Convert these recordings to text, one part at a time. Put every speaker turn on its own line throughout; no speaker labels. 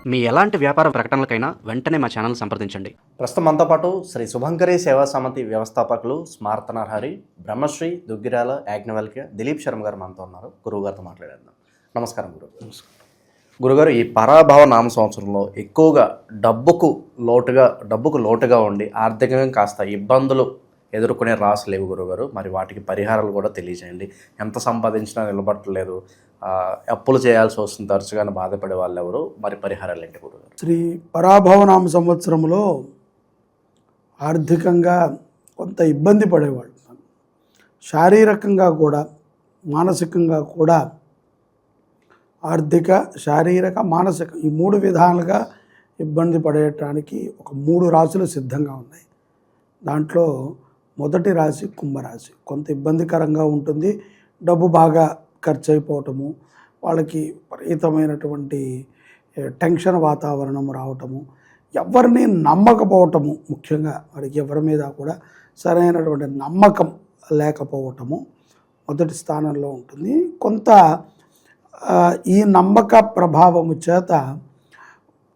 మీ ఎలాంటి వ్యాపార ప్రకటనలకైనా వెంటనే మా ఛానల్ సంప్రదించండి.
ప్రస్తుతం మనతో పాటు శ్రీ శుభంకరి సేవా సమితి వ్యవస్థాపకులు స్మార్త నరహరి, బ్రహ్మశ్రీ దుగ్గిరాల యాజ్ఞవల్క్య దిలీప్ శర్మ గారు మనతో ఉన్నారు. గురువు గారితో మాట్లాడేద్దాం. నమస్కారం గురువు. గురుగారు, ఈ పరాభవ నామ సంవత్సరంలో ఎక్కువగా డబ్బుకు లోటుగా ఉండి ఆర్థికంగా కాస్త ఇబ్బందులు ఎదుర్కొనే రాసు లేవు గురుగారు. మరి వాటికి పరిహారాలు కూడా తెలియజేయండి. ఎంత సంపాదించినా నిలబట్టలేదు, అప్పులు చేయాల్సి వస్తుంది, తరచుగానే బాధపడే వాళ్ళు ఎవరు, మరి పరిహారాలు ఏంటి గురుగారు?
శ్రీ పరాభవనామ సంవత్సరంలో ఆర్థికంగా కొంత ఇబ్బంది పడేవాళ్ళు, శారీరకంగా కూడా మానసికంగా కూడా. ఆర్థిక, శారీరక, మానసిక ఈ 3 విధాలుగా ఇబ్బంది పడేయటానికి ఒక 3 రాశులు సిద్ధంగా ఉన్నాయి. దాంట్లో మొదటి రాశి కుంభరాశి. కొంత ఇబ్బందికరంగా ఉంటుంది. డబ్బు బాగా ఖర్చు అయిపోవటము, వాళ్ళకి విపరీతమైనటువంటి టెన్షన్ వాతావరణం రావటము, ఎవరిని నమ్మకపోవటము, ముఖ్యంగా వాడికి ఎవరి మీద కూడా సరైనటువంటి నమ్మకం లేకపోవటము మొదటి స్థానంలో ఉంటుంది. కొంత ఈ నమ్మక ప్రభావము చేత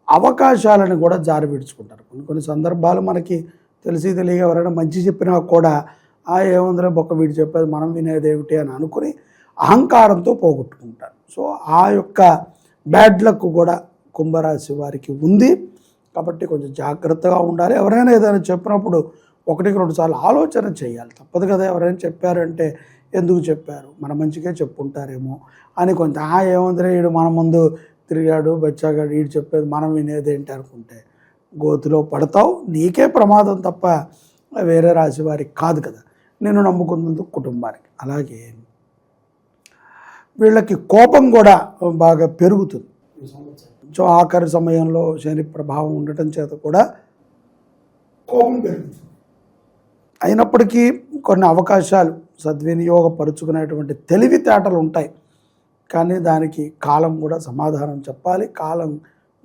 అవకాశాలను కూడా జారి విడుచుకుంటారు. కొన్ని సందర్భాలు మనకి తెలియక ఎవరైనా మంచి చెప్పినా కూడా ఏముందిలే బొక్క వీడు చెప్పేది మనం వినేదేమిటి అని అనుకుని అహంకారంతో పోగొట్టుకుంటారు. సో ఆ యొక్క బ్యాడ్ లక్ కూడా కుంభరాశి వారికి ఉంది. కాబట్టి కొంచెం జాగ్రత్తగా ఉండాలి. ఎవరైనా ఏదైనా చెప్పినప్పుడు 1-2 సార్లు ఆలోచన చేయాలి. తప్పదు కదా, ఎవరైనా చెప్పారంటే ఎందుకు చెప్పారు, మన మంచిగా చెప్పుంటారేమో అని కొంత ఏముందిలే వీడు మన ముందు తిరిగాడు బచ్చాగాడు వీడు చెప్పేది మనం వినేదేంటి అనుకుంటే గోతిలో పడతావు. నీకే ప్రమాదం తప్ప వేరే రాశి వారికి కాదు కదా, నేను నమ్ముకున్నందుకు కుటుంబానికి. అలాగే వీళ్ళకి కోపం కూడా బాగా పెరుగుతుంది. సో ఆఖరి సమయంలో శని ప్రభావం ఉండటం చేత కూడా కోపం పెరుగుతుంది. అయినప్పటికీ కొన్ని అవకాశాలు సద్వినియోగపరుచుకునేటువంటి తెలివితేటలు ఉంటాయి. కానీ దానికి కాలం కూడా సమాధానం చెప్పాలి, కాలం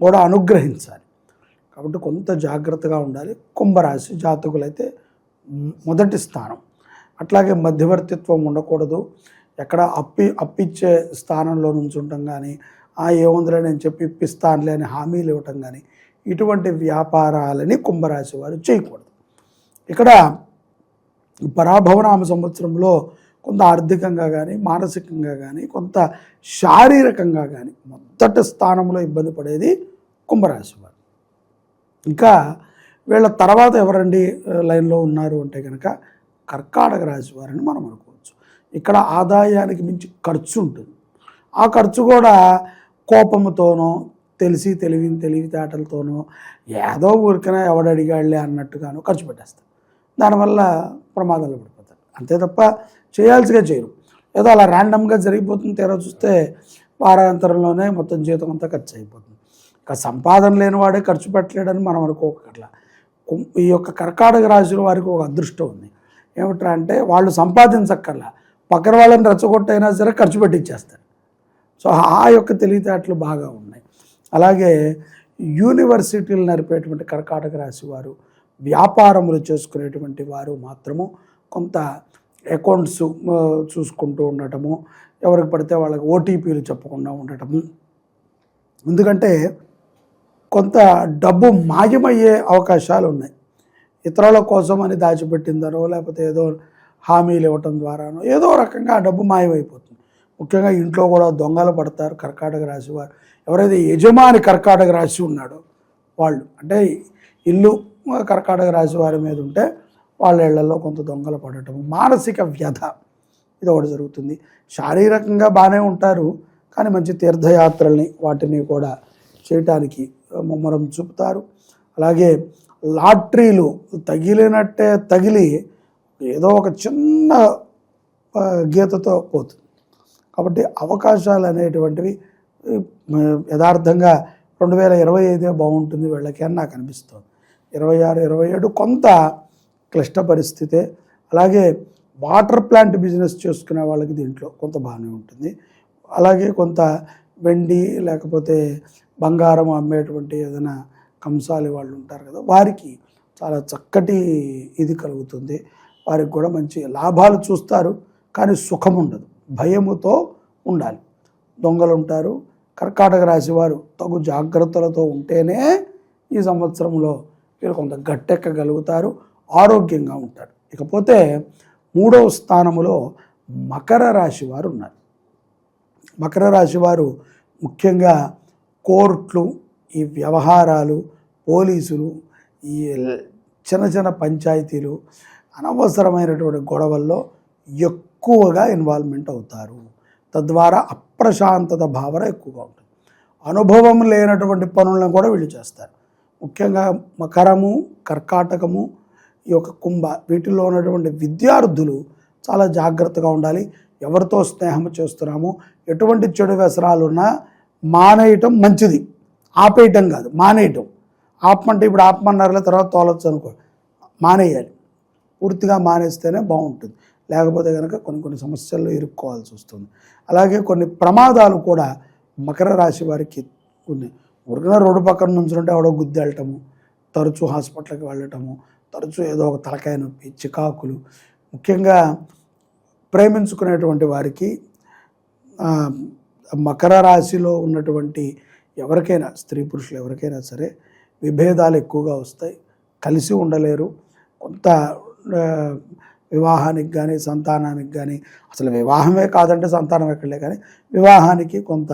కూడా అనుగ్రహించాలి. కాబట్టి కొంత జాగ్రత్తగా ఉండాలి. కుంభరాశి జాతకులైతే మొదటి స్థానం. అట్లాగే మధ్యవర్తిత్వం ఉండకూడదు. ఎక్కడ అప్పిచ్చే స్థానంలో నుంచి ఉండటం కానీ, ఏముందిలే నేను చెప్పి ఇప్పిస్తానులే అని హామీలు ఇవ్వటం కానీ, ఇటువంటి వ్యాపారాలని కుంభరాశి వారు చేయకూడదు. ఇక్కడ పరాభవనామ సంవత్సరంలో కొంత ఆర్థికంగా కానీ, మానసికంగా కానీ, కొంత శారీరకంగా కానీ మొదటి స్థానంలో ఇబ్బంది పడేది కుంభరాశి వారు. ఇంకా వీళ్ళ తర్వాత ఎవరండి లైన్లో ఉన్నారు అంటే కనుక కర్కాటక రాశి వారని మనం అనుకోవచ్చు. ఇక్కడ ఆదాయానికి మించి ఖర్చు ఉంటుంది. ఆ ఖర్చు కూడా కోపముతోనో తెలివితేటలతోనో ఏదో ఊరికనే ఎవడడిగాళ్లే అన్నట్టుగానో ఖర్చు పెట్టేస్తారు. దానివల్ల ప్రమాదాలు పడిపోతారు. అంతే తప్ప చేయాల్సిగా చేయరు. ఏదో అలా ర్యాండమ్గా జరిగిపోతుంది. తీరా చూస్తే వారాంతరంలోనే మొత్తం జీతం అంతా ఖర్చు అయిపోతుంది. ఇక సంపాదన లేని వాడే ఖర్చు పెట్టలేడని మనం అనుకోకట్లా. ఈ యొక్క కర్కాటక రాశుల వారికి ఒక అదృష్టం ఉంది. ఏమిట్రా అంటే వాళ్ళు సంపాదించక్కర్లా, పక్కన వాళ్ళని రెచ్చగొట్టైనా సరే ఖర్చు పెట్టించేస్తారు. సో ఆ యొక్క తెలివితేటలు బాగా ఉన్నాయి. అలాగే యూనివర్సిటీలు నడిపేటువంటి కర్కాటక రాశి వారు, వ్యాపారములు చేసుకునేటువంటి వారు మాత్రము కొంత అకౌంట్స్ చూసుకుంటూ ఉండటము, ఎవరికి పడితే వాళ్ళకి ఓటీపీలు చెప్పకుండా ఉండటము. ఎందుకంటే కొంత డబ్బు మాయమయ్యే అవకాశాలు ఉన్నాయి. ఇతరుల కోసం అని దాచిపెట్టిందనో లేకపోతే ఏదో హామీలు ఇవ్వటం ద్వారానో ఏదో రకంగా ఆ డబ్బు మాయమైపోతుంది. ముఖ్యంగా ఇంట్లో కూడా దొంగలు పడతారు కర్కాటక రాశి వారు. ఎవరైతే యజమాని కర్కాటక రాశి ఉన్నాడో వాళ్ళు, అంటే ఇల్లు కర్కాటక రాశి వారి మీద ఉంటే వాళ్ళ ఇళ్లలో కొంత దొంగలు పడటం, మానసిక వ్యధ ఇది ఒకటి జరుగుతుంది. శారీరకంగా బాగానే ఉంటారు, కానీ మంచి తీర్థయాత్రల్ని వాటిని కూడా చేయటానికి ముమ్మరం చూపుతారు. అలాగే లాటరీలు తగిలినట్టే తగిలి ఏదో ఒక చిన్న గీతతో పోతుంది. కాబట్టి అవకాశాలు అనేటువంటివి యథార్థంగా 2025 బాగుంటుంది వీళ్ళకి అని నాకు అనిపిస్తుంది. 26, 27 కొంత క్లిష్ట పరిస్థితే. అలాగే వాటర్ ప్లాంట్ బిజినెస్ చేసుకునే వాళ్ళకి దీంట్లో కొంత బాగానే ఉంటుంది. అలాగే కొంత వెండి లేకపోతే బంగారం అమ్మేటువంటి ఏదైనా కంసాలి వాళ్ళు ఉంటారు కదా, వారికి చాలా చక్కటి ఇది కలుగుతుంది. వారికి కూడా మంచి లాభాలు చూస్తారు, కానీ సుఖం ఉండదు. భయముతో ఉండాలి. దొంగలు ఉంటారు, కర్కాటక రాశి వారు తగు జాగ్రత్తలతో ఉంటేనే ఈ సంవత్సరంలో వీరు కొంత గట్టెక్కగలుగుతారు, ఆరోగ్యంగా ఉంటారు. ఇకపోతే 3వ స్థానములో మకర రాశి వారు ఉన్నారు. మకర రాశి వారు ముఖ్యంగా కోర్టులు, ఈ వ్యవహారాలు, పోలీసులు, ఈ చిన్న చిన్న పంచాయతీలు, అనవసరమైనటువంటి గొడవల్లో ఎక్కువగా ఇన్వాల్వ్మెంట్ అవుతారు. తద్వారా అప్రశాంతత భావన ఎక్కువగా ఉంటుంది. అనుభవం లేనటువంటి పనులను కూడా వీళ్ళు చేస్తారు. ముఖ్యంగా మకరము, కర్కాటకము, ఈ యొక్క కుంభ, వీటిల్లో ఉన్నటువంటి విద్యార్థులు చాలా జాగ్రత్తగా ఉండాలి. ఎవరితో స్నేహం చేస్తున్నాము, ఎటువంటి చెడు వ్యసనాలు ఉన్నా మానేయటం మంచిది, ఆపేయటం కాదు, మానేయటం. ఆపమంటే ఇప్పుడు ఆపమన్నారులే తర్వాత తోలొచ్చు అనుకో, మానేయాలి. పూర్తిగా మానేస్తేనే బాగుంటుంది. లేకపోతే కనుక కొన్ని సమస్యల్లో ఇరుక్కోవాల్సి వస్తుంది. అలాగే కొన్ని ప్రమాదాలు కూడా మకర రాశి వారికి ఉన్నాయి. ఊరికనే రోడ్డు పక్కన నుంచుంటే ఎవడో గుద్ది వెళ్ళటము, తరచూ హాస్పిటల్కి వెళ్ళటము, తరచూ ఏదో ఒక తలకాయ నొప్పి, చికాకులు. ముఖ్యంగా ప్రేమించుకునేటువంటి వారికి మకర రాశిలో ఉన్నటువంటి ఎవరికైనా, స్త్రీ పురుషులు ఎవరికైనా సరే విభేదాలు ఎక్కువగా వస్తాయి, కలిసి ఉండలేరు. కొంత వివాహానికి కానీ సంతానానికి కానీ, అసలు వివాహమే కాదంటే సంతానం ఎక్కడలే, కానీ వివాహానికి కొంత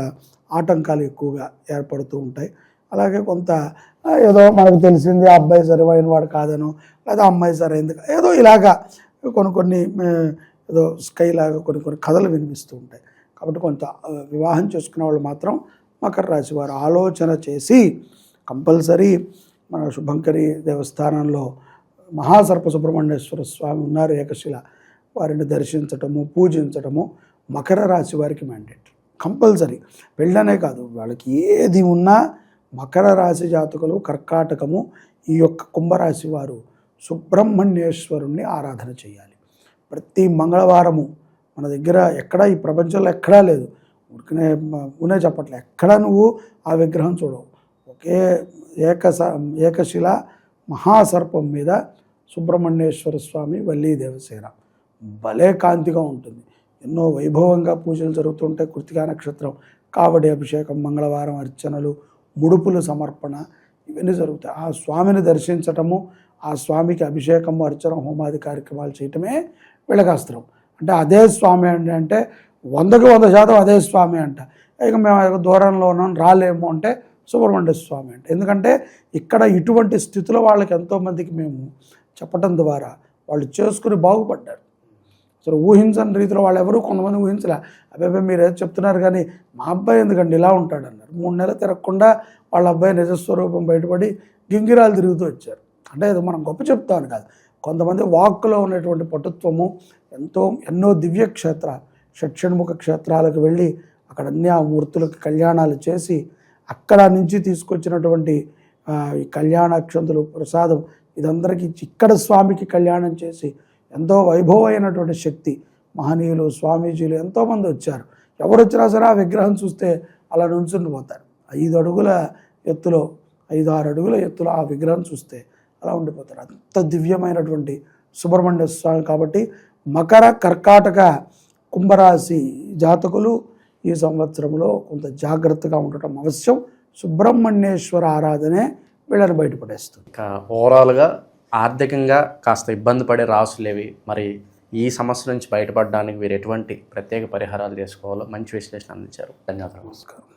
ఆటంకాలు ఎక్కువగా ఏర్పడుతూ ఉంటాయి. అలాగే కొంత ఏదో మనకు తెలిసింది అబ్బాయి సరిపోయిన వాడు కాదనో, లేదా అమ్మాయి సరైంది ఏదో ఇలాగా కొన్ని ఏదో స్కైలాగా కొన్ని కథలు వినిపిస్తూ ఉంటాయి. కాబట్టి కొంత వివాహం చేసుకునే వాళ్ళు మాత్రం మకర రాశి వారు ఆలోచన చేసి కంపల్సరీ మన శుభంకరి దేవస్థానంలో మహాసర్ప సుబ్రహ్మణ్యేశ్వర స్వామి ఉన్నారు, ఏకశిల, వారిని దర్శించటము, పూజించటము మకర రాశి వారికి మ్యాండేట్ కంపల్సరీ. వెళ్ళనే కాదు, వాళ్ళకి ఏది ఉన్నా మకర రాశి జాతకులు, కర్కాటకము, ఈ యొక్క కుంభరాశి వారు సుబ్రహ్మణ్యేశ్వరుణ్ణి ఆరాధన చేయాలి. ప్రతి మంగళవారము మన దగ్గర ఎక్కడా, ఈ ప్రపంచంలో ఎక్కడా లేదు, ఊనే చెప్పట్లే, ఎక్కడా నువ్వు ఆ విగ్రహం చూడవు. ఒకే ఏకశిల మహాసర్పం మీద సుబ్రహ్మణ్యేశ్వర స్వామి, వల్లీ దేవసేన, భలే కాంతిగా ఉంటుంది. ఎన్నో వైభవంగా పూజలు జరుగుతుంటాయి. కృతికా నక్షత్రం, కావడి అభిషేకం, మంగళవారం అర్చనలు, ముడుపుల సమర్పణ, ఇవన్నీ జరుగుతాయి. ఆ స్వామిని దర్శించటము, ఆ స్వామికి అభిషేకము, అర్చన, హోమాది కార్యక్రమాలు చేయటమే వీళ్ళకాస్త్రం. అంటే అదే స్వామి అంటే 100కి 100% అదే స్వామి అంట. ఇక మేము దూరంలో ఉన్నాం రాలేము అంటే సుబ్రహ్మణ్య స్వామి అంటే. ఎందుకంటే ఇక్కడ ఇటువంటి స్థితిలో వాళ్ళకి ఎంతోమందికి మేము చెప్పటం ద్వారా వాళ్ళు చేసుకుని బాగుపడ్డారు. అసలు ఊహించని రీతిలో వాళ్ళు ఎవరు, కొంతమంది ఊహించలే, అబ్బాయి మీరు ఏదో చెప్తున్నారు కానీ మా అబ్బాయి ఎందుకండి ఇలా ఉంటాడు అన్నారు. 3 నెలలు తిరగకుండా వాళ్ళ అబ్బాయి నిజస్వరూపం బయటపడి గింగిరాలు తిరుగుతూ వచ్చారు. అంటే ఇది మనం గొప్ప చెప్తాను కాదు, కొంతమంది వాక్కులో ఉన్నటువంటి పటుత్వము, ఎన్నో దివ్య క్షేత్రాలు, షట్షణ్ముఖ క్షేత్రాలకు వెళ్ళి అక్కడ అన్ని ఆ మూర్తులకు కళ్యాణాలు చేసి అక్కడ నుంచి తీసుకొచ్చినటువంటి ఈ కళ్యాణాక్షంతులు, ప్రసాదం ఇదందరికీ ఇక్కడ స్వామికి కళ్యాణం చేసి ఎంతో వైభవమైనటువంటి శక్తి, మహనీయులు, స్వామీజీలు ఎంతోమంది వచ్చారు. ఎవరు వచ్చినా సరే ఆ విగ్రహం చూస్తే అలా నుంచుని పోతారు. 5 అడుగుల ఎత్తులో, 5-6 అడుగుల ఎత్తులో ఆ విగ్రహం చూస్తే అలా ఉండిపోతారు. అంత దివ్యమైనటువంటి సుబ్రహ్మణ్య స్వామి. కాబట్టి మకర, కర్కాటక, కుంభరాశి జాతకులు ఈ సంవత్సరంలో కొంత జాగ్రత్తగా ఉండటం అవశ్యం. సుబ్రహ్మణ్యేశ్వర ఆరాధనే వీళ్ళని బయటపడేస్తుంది.
ఇంకా ఓవరాల్గా ఆర్థికంగా కాస్త ఇబ్బంది పడే రాసులేవి, మరి ఈ సమస్య నుంచి బయటపడడానికి వీరు ఎటువంటి ప్రత్యేక పరిహారాలు చేసుకోవాలో మంచి విశ్లేషణ అందించారు. ధన్యవాదాలు.
నమస్కారం.